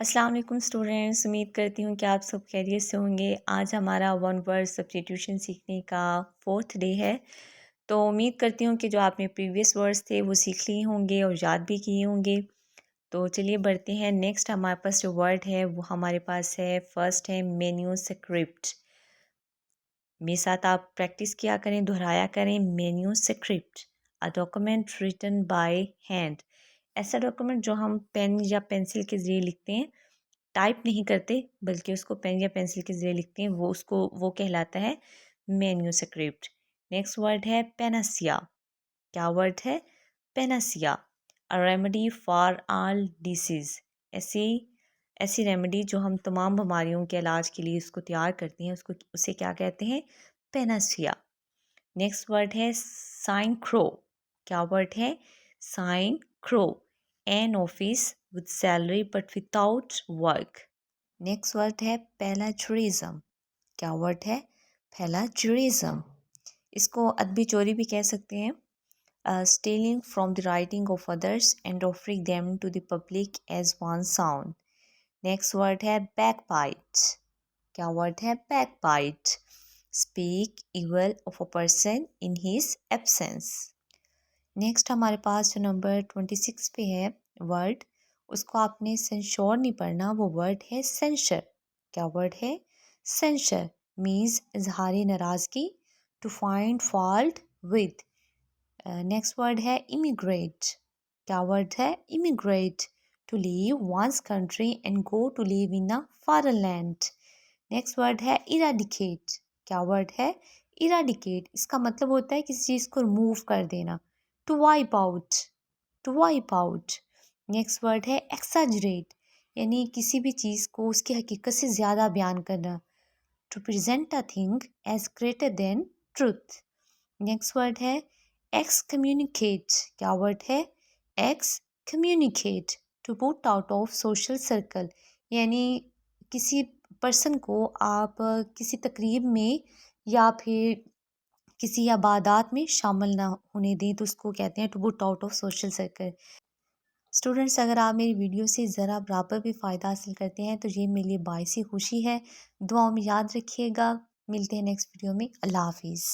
अस्सलाम वालेकुम स्टूडेंट्स, उम्मीद करती हूँ कि आप सब खैरियत से होंगे। आज हमारा वन वर्ड सब्स्टिट्यूशन सीखने का 4th डे है। तो उम्मीद करती हूँ कि जो आपने प्रीवियस वर्ड्स थे वो सीख लिए होंगे और याद भी किए होंगे। तो चलिए बढ़ते हैं। नेक्स्ट हमारे पास जो वर्ड है वो हमारे पास है, फर्स्ट है मैन्यूस्क्रिप्ट। मेरे साथ आप प्रैक्टिस किया करें, दोहराया करें। Manuscript, a document written by hand. ऐसा डॉक्यूमेंट जो हम पेन या पेंसिल के ज़रिए लिखते हैं, टाइप नहीं करते बल्कि उसको पेन या पेंसिल के ज़रिए लिखते हैं, वो कहलाता है मैन्यूस्क्रिप्ट। नेक्स्ट वर्ड है पेनासिया। क्या वर्ड है? Panacea, a remedy for all disease. ऐसी ऐसी रेमेडी जो हम तमाम बीमारियों के इलाज के लिए उसको तैयार करते हैं, उसे क्या कहते हैं? पेनासिया। नेक्स्ट वर्ड है साइन क्रो। क्या वर्ड है? Sinecure, an office with salary but without work. Next word है प्लेजरिज्म। क्या वर्ड है? प्लेजरिज्म। इसको अदबी चोरी भी कह सकते हैं। Stealing from the writing of others and offering them to the public as one sound. Next word है बैकबाइट। क्या वर्ड है? Backbite, speak evil of a person in his absence. Next हमारे पास जो नंबर 26 पे है वर्ड, उसको आपने censure नहीं पढ़ना, वो वर्ड है सेंशर। क्या वर्ड है? सेंशर मीन्स इजहार नाराज़गी, to find fault with. Next word है इमिग्रेट। क्या वर्ड है? Immigrate, to leave one's country and go to live in a foreign land. Next word है इराडिकेट। क्या वर्ड है? इराडिकेट, इसका मतलब होता है किसी चीज़ को रिमूव कर देना। To wipe out, to wipe out. Next word है एक्साजरेट, यानी किसी भी चीज़ को उसकी हकीकत से ज़्यादा बयान करना। To present a thing as greater than truth. Next word है एक्स कम्युनिकेट। क्या वर्ड है? Excommunicate, to put out of social circle, यानी किसी पर्सन को आप किसी तकरीब में या फिर किसी इबादत में शामिल ना होने दें, तो उसको कहते हैं to put out of social circle. Students, अगर आप मेरी वीडियो से ज़रा बराबर भी फ़ायदा हासिल करते हैं तो ये मेरे लिए बाइसी खुशी है। दुआओं में याद रखिएगा। मिलते हैं नेक्स्ट वीडियो में। अल्लाह हाफिज़।